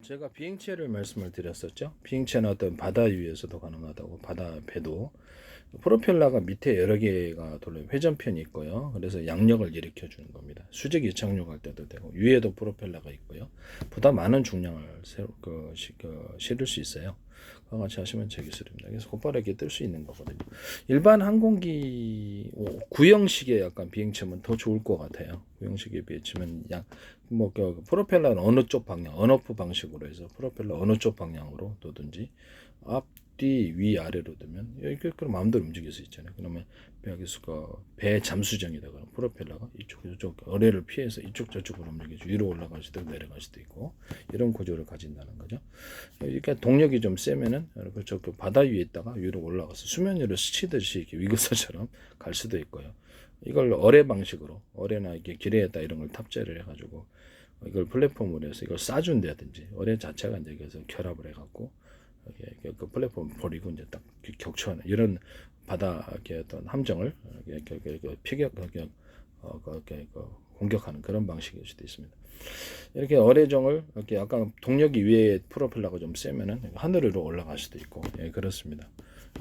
제가 비행체를 말씀을 드렸었죠. 비행체는 어떤 바다 위에서도 가능하다고, 바다 배도. 프로펠러가 밑에 여러 개가 돌려요. 회전편이 있고요. 그래서 양력을 일으켜 주는 겁니다. 수직 이착륙할 때도 되고, 위에도 프로펠러가 있고요. 보다 많은 중량을 실을 수 있어요. 그와 같이 하시면 제 기술입니다. 그래서 곧바로 이렇게 뜰 수 있는 거거든요. 일반 항공기 구형식의 약간 비행체면 더 좋을 것 같아요. 구형식에 비해치면 프로펠러는 어느 쪽 방향, 언오프 방식으로 해서 프로펠러 어느 쪽 방향으로 도든지 앞, 뒤, 위, 아래로 두면 이렇게 그럼 마음대로 움직일 수 있잖아요. 그러면 여기서 배 잠수정이다 그러면 프로펠러가 이쪽 저쪽 어뢰를 피해서 이쪽 저쪽으로 움직이죠. 위로 올라갈 수도 있고 내려갈 수도 있고 이런 구조를 가진다는 거죠. 이렇게 동력이 좀 세면은 그쪽 바다 위에 있다가 위로 올라가서 수면 위로 스치듯이 이렇게 위급사처럼 갈 수도 있고요. 이걸 어뢰 방식으로 어뢰나 이렇게 기뢰에다 이런 걸 탑재를 해가지고 이걸 플랫폼으로 해서 이걸 싸준다든지 어뢰 자체가 이제 그래서 결합을 해갖고 그 플랫폼 버리고 이제 딱 격추하는 이런 바다 어떤 함정을 피격 공격하는 그런 방식일 수도 있습니다. 이렇게 어뢰정을 이렇게 약간 동력이 위에 프로펠러가 좀 세면은 하늘 위로 올라갈 수도 있고 그렇습니다.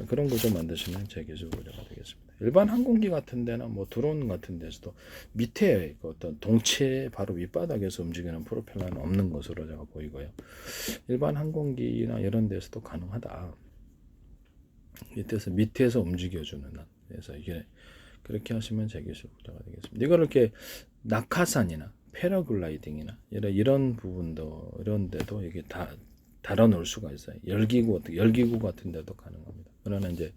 그런 구조 만드시면 제 기술 구조가 되겠습니다. 일반 항공기 같은 데나 뭐 드론 같은 데서도 밑에 어떤 동체 바로 밑바닥에서 움직이는 프로펠러는 없는 것으로 제가 보이고요. 일반 항공기나 이런 데서도 가능하다. 밑에서 움직여주는 한. 그래서 이게 그렇게 하시면 제 기술 구조가 되겠습니다. 이걸 이렇게 낙하산이나 패러글라이딩이나 이런 부분도 이런 데도 이게 다 달아 놓을 수가 있어요. 열기구 같은 데도 가능합니다. 그러나 이제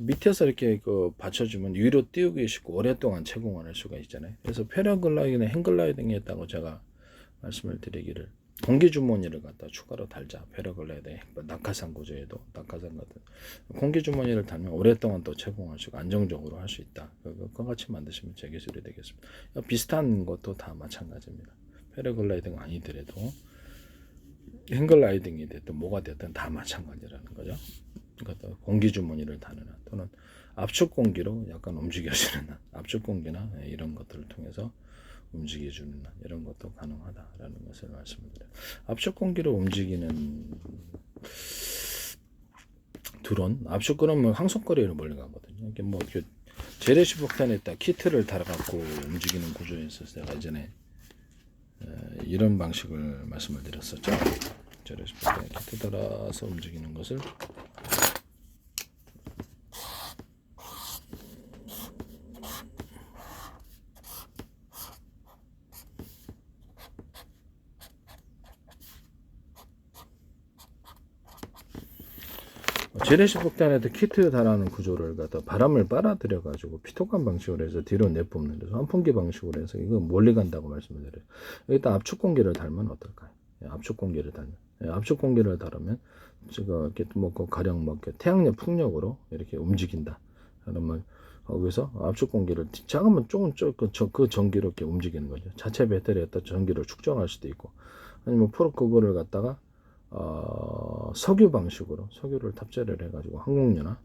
밑에서 이렇게 받쳐주면 위로 띄우기 쉽고 오랫동안 채공할 수가 있잖아요. 그래서 패러글라이딩이나 행글라이딩에 있다고 제가 말씀을 드리기를 공기 주머니를 갖다 추가로 달자. 패러글라이딩 낙하산 구조에도 낙하산 같은 공기 주머니를 달면 오랫동안 또 채공할 수 있고 안정적으로 할 수 있다. 그거 같이 만드시면 제 기술이 되겠습니다. 비슷한 것도 다 마찬가지입니다. 패러글라이딩 아니더라도 행글라이딩이 됐든 뭐가 됐든 다 마찬가지라는 거죠. 그러니까 공기 주머니를 다는 한 또는 압축 공기로 약간 움직여주는 한 압축 공기나 이런 것들을 통해서 움직여주는 한 이런 것도 가능하다라는 것을 말씀드려요. 압축 공기로 움직이는 드론 압축 그러면 항속거리로 멀리 가거든요. 이게 뭐 재래식 폭탄에다 키트를 달아갖고 움직이는 구조에서 제가 예전에 이런 방식을 말씀을 드렸었죠. 재래식 폭탄에 키트 달아서 움직이는 것을 재래식 폭탄에도 키트 달아놓은 구조를 갖다 바람을 빨아들여 가지고 피톡감 방식으로 해서 뒤로 내뿜는 데서 환풍기 방식으로 해서 이거 멀리 간다고 말씀을 드려요. 여기다 압축 공기를 달면 어떨까요? 압축 공기를 달면 압축 공기를 달으면 제가 이렇게 가령 태양력 풍력으로 이렇게 움직인다. 그러면 거기서 압축 공기를 작으면 조금 그 전기로 이렇게 움직이는 거죠. 자체 배터리에다 전기를 축적할 수도 있고 아니면 그거를 갖다가 석유 방식으로 석유를 탑재를 해가지고 항공유나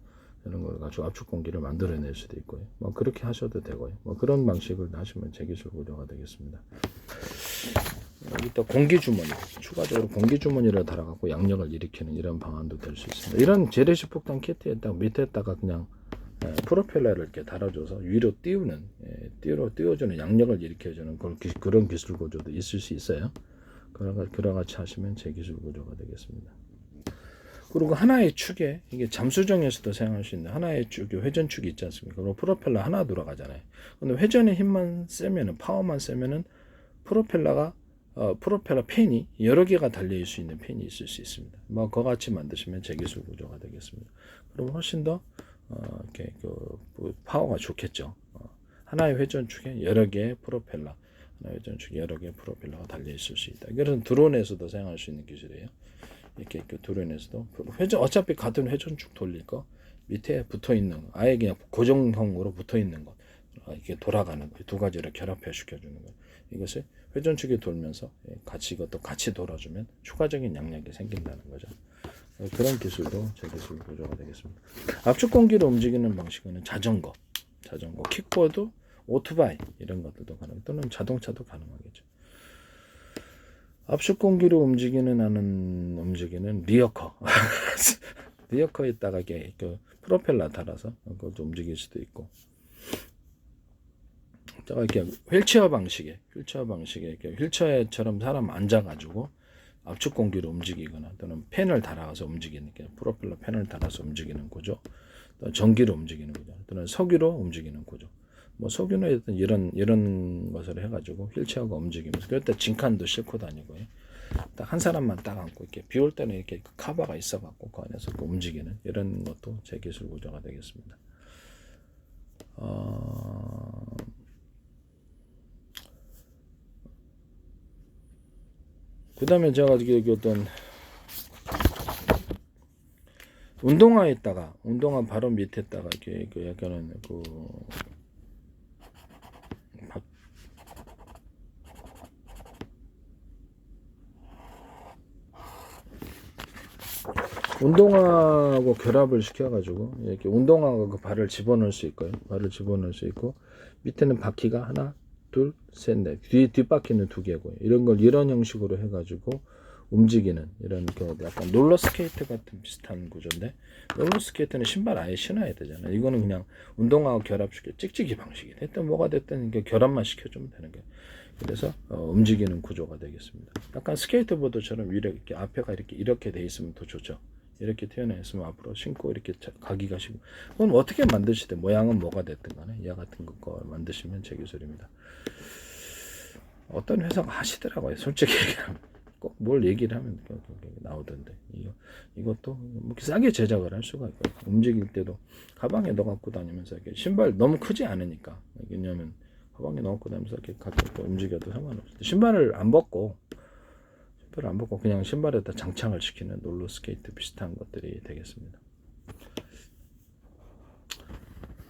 이런 걸 가지고 압축 공기를 만들어낼 수도 있고요. 뭐 그렇게 하셔도 되고요. 뭐 그런 방식을 하시면 제기술 구조가 되겠습니다. 여기 또 공기 주머니, 추가적으로 공기 주머니를 달아갖고 양력을 일으키는 이런 방안도 될 수 있습니다. 이런 재래식 폭탄 키트에다가 밑에다가 그냥 프로펠러를 이렇게 달아줘서 위로 띄우는, 띄워주는 양력을 일으켜주는 그런 기술 구조도 있을 수 있어요. 그와 같이 하시면 제 기술 구조가 되겠습니다. 그리고 하나의 축에 이게 잠수정에서도 사용할 수 있는 하나의 축이 회전축이 있지 않습니까? 그리고 프로펠러 하나 돌아가잖아요. 근데 회전의 힘만 세면은 파워만 세면은 프로펠러 팬이 여러 개가 달릴 수 있는 팬이 있을 수 있습니다. 뭐 그와 같이 만드시면 제 기술 구조가 되겠습니다. 그럼 훨씬 더 이렇게 파워가 좋겠죠. 하나의 회전축에 여러 개의 프로펠러. 회전축 여러 개의 프로펠러가 달려 있을 수 있다. 이것은 드론에서도 사용할 수 있는 기술이에요. 이렇게 드론에서도 어차피 같은 회전축 돌릴 거 밑에 붙어 있는 아예 그냥 고정형으로 붙어 있는 것 이렇게 돌아가는 거 두 가지를 결합해 시켜주는 거 이것을 회전축이 돌면서 이것도 같이 돌아주면 추가적인 양력이 생긴다는 거죠. 그런 기술도 제 기술 구조가 되겠습니다. 압축 공기로 움직이는 방식은 자전거, 킥보드 오토바이 이런 것들도 가능 또는 자동차도 가능하겠죠. 압축 공기로 움직이는 리어커. 리어커에다가 이게 그 프로펠러 달아서 그것도 움직일 수도 있고. 제가 이렇게 휠체어 방식에 이렇게 휠체어처럼 사람 앉아가지고 압축 공기로 움직이거나 또는 팬을 달아서 움직이는 게 프로펠러 팬을 달아서 움직이는 구조, 또 전기로 움직이는 구조, 또는 석유로 움직이는 구조. 뭐 석유는 이런 것을 해가지고 휠체어가 움직이면서 그럴 때 진칸도 싣고 다니고요. 딱 한 사람만 딱 앉고 이렇게 비 올 때는 이렇게 카바가 있어갖고 그 안에서 움직이는 이런 것도 제 기술 구조가 되겠습니다. 그 다음에 제가 어떤 운동화 바로 밑에다가 이렇게 그 약간은 그 운동화하고 결합을 시켜가지고 이렇게 운동화가 그 발을 집어넣을 수 있고요. 발을 집어넣을 수 있고 밑에는 바퀴가 하나, 둘, 셋, 넷. 뒷바퀴는 두 개고요. 이런 걸 이런 형식으로 해가지고 움직이는 이런 그 약간 롤러스케이트 같은 비슷한 구조인데 롤러스케이트는 신발 아예 신어야 되잖아요. 이거는 그냥 운동화하고 결합시켜 찍찍이 방식이 됐든 뭐가 됐든 이렇게 결합만 시켜주면 되는 거예요. 그래서 움직이는 구조가 되겠습니다. 약간 스케이트보드처럼 이렇게 앞에가 이렇게 돼 있으면 더 좋죠. 이렇게 태어나 있으면 앞으로 신고 이렇게 가기가 쉽고 그건 어떻게 만드시든 모양은 뭐가 됐든 간에 이 같은 거 만드시면 제 기술입니다. 어떤 회사가 하시더라고요. 솔직히 얘기하면 꼭 뭘 얘기를 하면 나오던데 이것도 뭐 싸게 제작을 할 수가 있고요. 움직일 때도 가방에 넣어 갖고 다니면서 이렇게 신발 너무 크지 않으니까 왜냐면 가방에 넣어 갖고 다니면서 이렇게 가볍게 움직여도 상관없어요. 신발을 안 벗고 그냥 신발에다 장착을 시키는 롤러스케이트 비슷한 것들이 되겠습니다.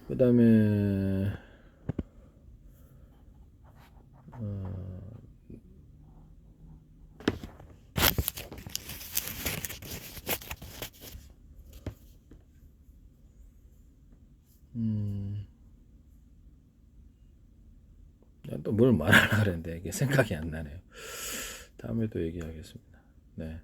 그 다음에 또 뭘 말하려고 그랬는데 이게 생각이 안 나네요. 다음에 또 얘기하겠습니다. 네.